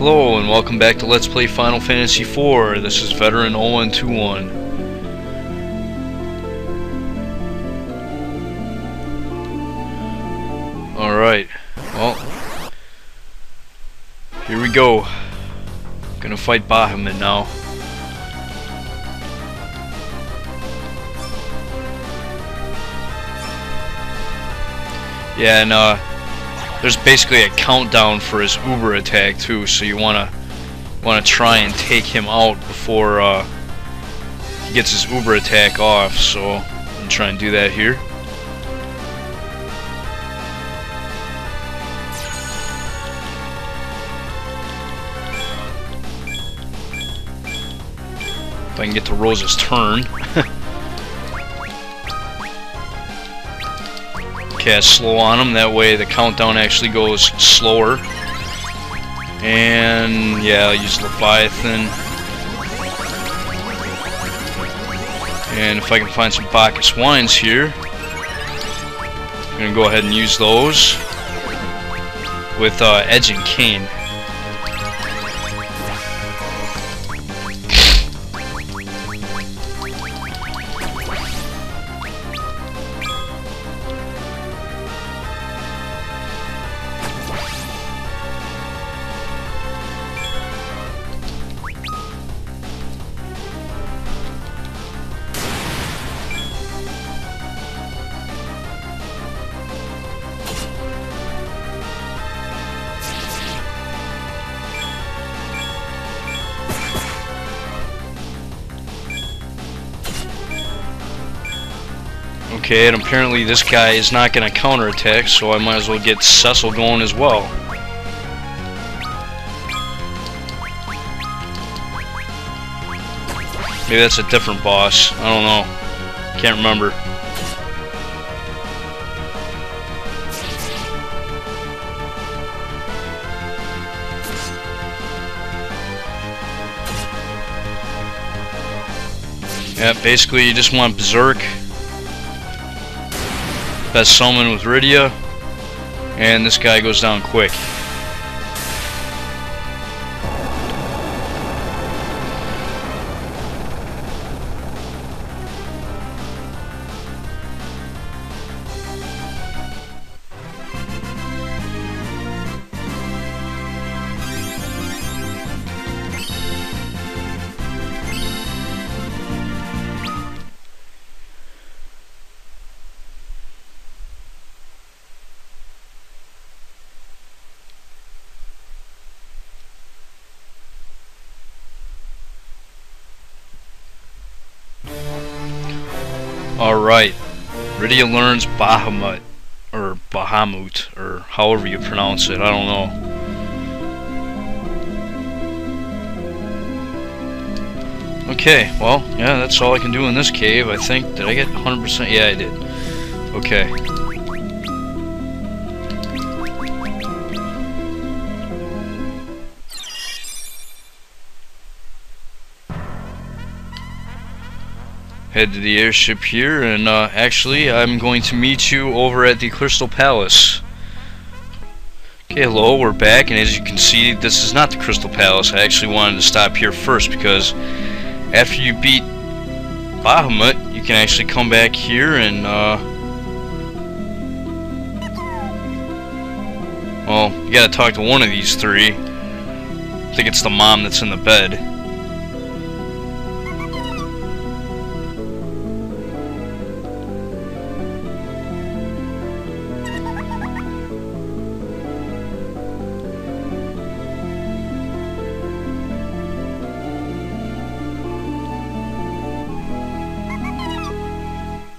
Hello and welcome back to Let's Play Final Fantasy IV. This is Veteran 0121. Alright, well, here we go. Gonna fight Bahamut now. Yeah, and there's basically a countdown for his Uber attack too, so you wanna try and take him out before he gets his Uber attack off. So I'm gonna try and do that here. If I can get to Rose's turn. Cast slow on him, that way the countdown actually goes slower. And yeah, I'll use Leviathan. And if I can find some Bacchus wines here, I'm gonna go ahead and use those with Edge and Cane. Okay, and apparently this guy is not going to counterattack, so I might as well get Cecil going as well. Maybe that's a different boss. I don't know. Can't remember. Yeah, basically you just want Berserk. Best summon with Rydia, and this guy goes down quick. Alright, Rydia learns Bahamut, or Bahamut, or however you pronounce it, I don't know. Okay, well, yeah, that's all I can do in this cave, I think. Did I get 100%? Yeah, I did. Okay. Head to the airship here, and actually I'm going to meet you over at the Crystal Palace. Okay, hello, we're back, and as you can see, this is not the Crystal Palace. I actually wanted to stop here first because after you beat Bahamut, you can actually come back here and well, you gotta talk to one of these three. I think it's the mom that's in the bed.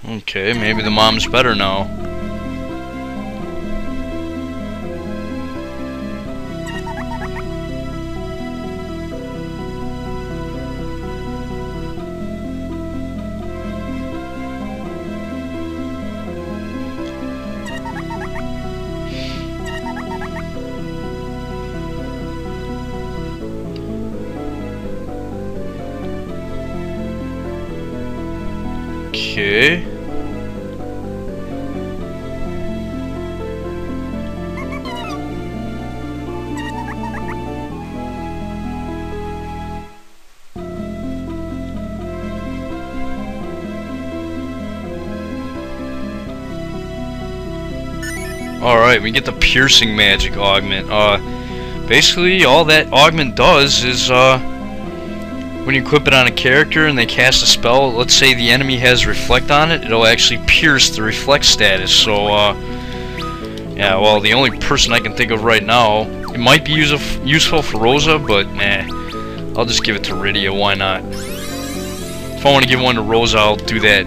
Okay, maybe the mom's better now. Okay. Alright, we get the piercing magic augment. Basically, all that augment does is, when you equip it on a character and they cast a spell, let's say the enemy has reflect on it, it'll actually pierce the reflect status. So, yeah, well, the only person I can think of right now, it might be useful for Rosa, but nah, I'll just give it to Rydia, why not? If I want to give one to Rosa, I'll do that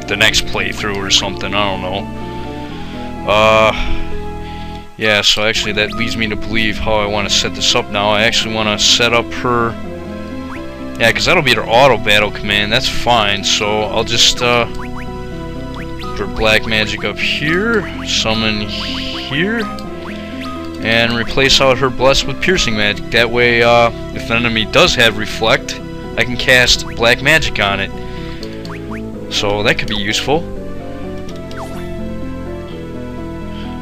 the next playthrough or something, I don't know. Yeah, so actually that leads me to believe how I want to set this up now. I actually want to set up her... Yeah, because that'll be her auto battle command, that's fine. So I'll just put black magic up here, summon here, and replace out her bless with piercing magic. That way, if an enemy does have reflect, I can cast black magic on it. So that could be useful.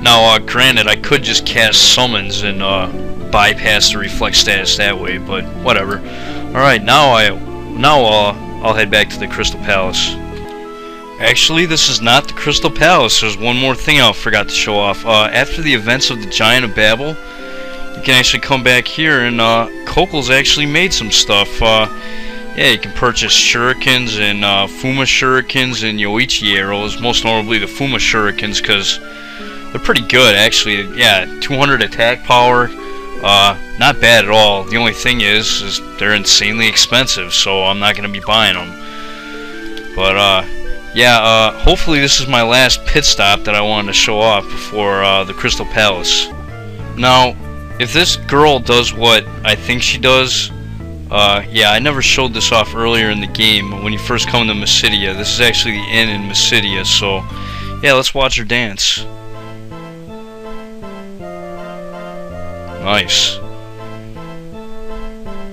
Now, granted, I could just cast summons and bypass the reflect status that way, but whatever. Alright, now I'll head back to the Crystal Palace. Actually, this is not the Crystal Palace. There's one more thing I forgot to show off. After the events of the Giant of Babel, you can actually come back here, and Kokol's actually made some stuff. Yeah, you can purchase shurikens and Fuma shurikens and Yoichi arrows, most notably the Fuma shurikens, because they're pretty good, actually. Yeah, 200 attack power, not bad at all. The only thing is they're insanely expensive, so I'm not going to be buying them. But, yeah, hopefully this is my last pit stop that I wanted to show off before the Crystal Palace. Now, if this girl does what I think she does, yeah, I never showed this off earlier in the game when you first come to Mysidia. This is actually the inn in Mysidia, so yeah, let's watch her dance. Nice.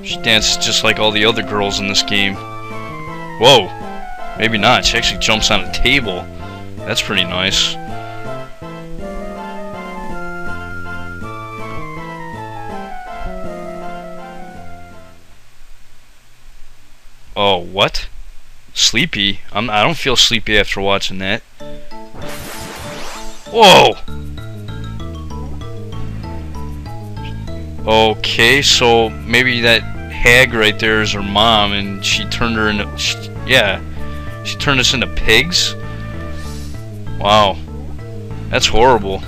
She dances just like all the other girls in this game. Whoa. Maybe not. She actually jumps on a table. That's pretty nice. Oh, what? Sleepy? I don't feel sleepy after watching that. Whoa! Okay, so maybe that hag right there is her mom, and she turned her into... yeah, she turned us into pigs? Wow. That's horrible.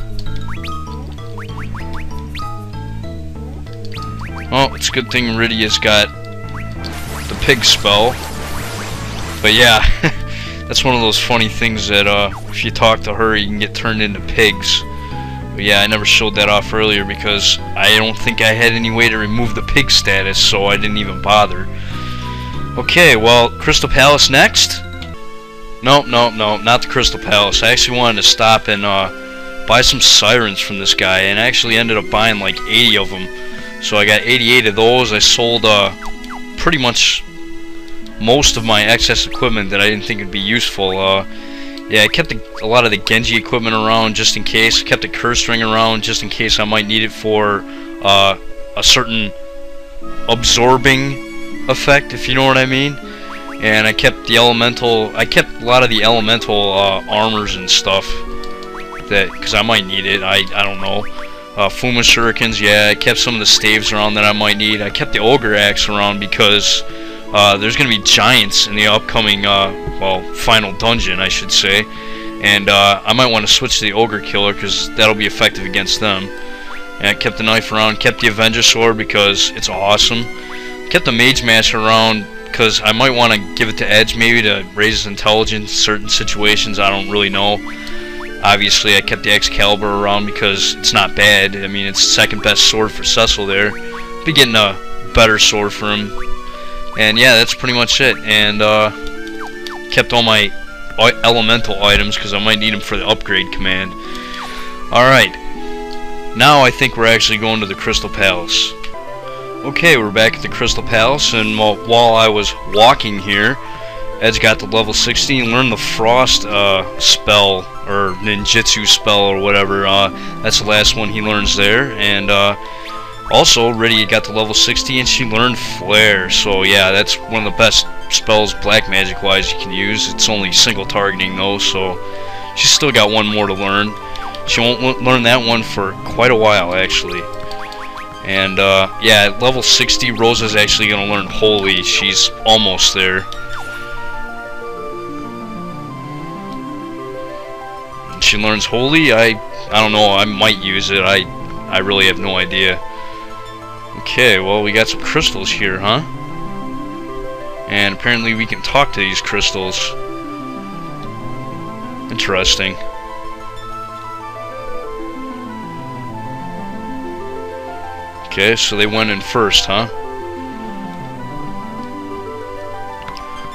Well, it's a good thing Rydia's got the pig spell. But yeah, that's one of those funny things that if you talk to her, you can get turned into pigs. But yeah, I never showed that off earlier because I don't think I had any way to remove the pig status, so I didn't even bother. Okay, well, Crystal Palace next? Nope, not the Crystal Palace. I actually wanted to stop and buy some sirens from this guy, and I actually ended up buying like 80 of them. So I got 88 of those. I sold pretty much most of my excess equipment that I didn't think would be useful. Yeah, I kept a lot of the Genji equipment around just in case. I kept the curse ring around just in case I might need it for a certain absorbing effect, if you know what I mean. And I kept the elemental. I kept a lot of the elemental armors and stuff that because I might need it. I don't know. Fuma shurikens, yeah. I kept some of the staves around that I might need. I kept the ogre axe around because there's going to be giants in the upcoming, well, final dungeon, I should say. And I might want to switch to the ogre killer because that'll be effective against them. And I kept the knife around, kept the Avenger sword because it's awesome. Kept the mage mask around because I might want to give it to Edge maybe to raise his intelligence in certain situations. I don't really know. Obviously, I kept the Excalibur around because it's not bad. I mean, it's the second best sword for Cecil there. Be getting a better sword for him. And yeah, that's pretty much it. And kept all my elemental items because I might need them for the upgrade command. Alright. Now I think we're actually going to the Crystal Palace. Okay, we're back at the Crystal Palace, and while I was walking here, Ed's got the level 60 and learned the Frost spell, or ninjutsu spell, or whatever. That's the last one he learns there. And also, Rydia got to level 60 and she learned Flare. So yeah, that's one of the best spells black magic wise you can use. It's only single targeting though, so she's still got one more to learn. She won't learn that one for quite a while, actually. And, yeah, at level 60, Rosa's actually going to learn Holy. She's almost there. And she learns Holy. I don't know, I might use it. I really have no idea. Okay, well, we got some crystals here, huh? And apparently we can talk to these crystals. Interesting. Okay, so they went in first, huh?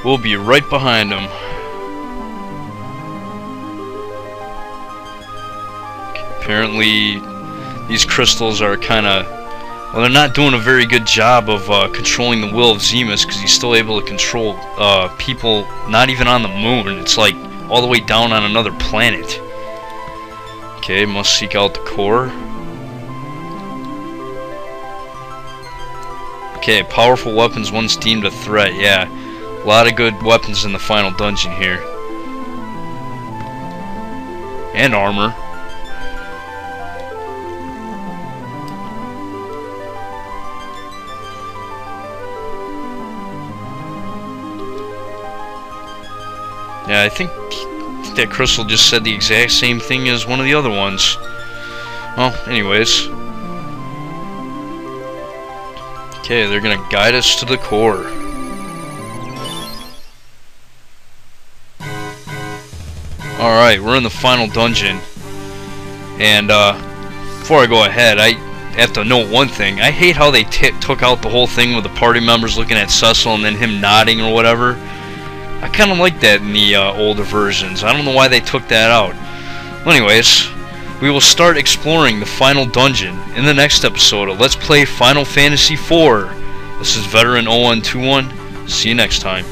We'll be right behind them. Apparently, these crystals are kind of... Well, they're not doing a very good job of controlling the will of Zemus, because he's still able to control people not even on the moon. It's like all the way down on another planet. Okay, must seek out the core. Okay, powerful weapons once deemed a threat. Yeah, a lot of good weapons in the final dungeon here. And armor. Yeah, I think that crystal just said the exact same thing as one of the other ones. Well, anyways. Okay, they're gonna guide us to the core. Alright, we're in the final dungeon. And, before I go ahead, I have to note one thing. I hate how they took out the whole thing with the party members looking at Cecil and then him nodding or whatever. I kind of like that in the older versions. I don't know why they took that out. Well, anyways, we will start exploring the final dungeon in the next episode of Let's Play Final Fantasy IV. This is Veteran 0121. See you next time.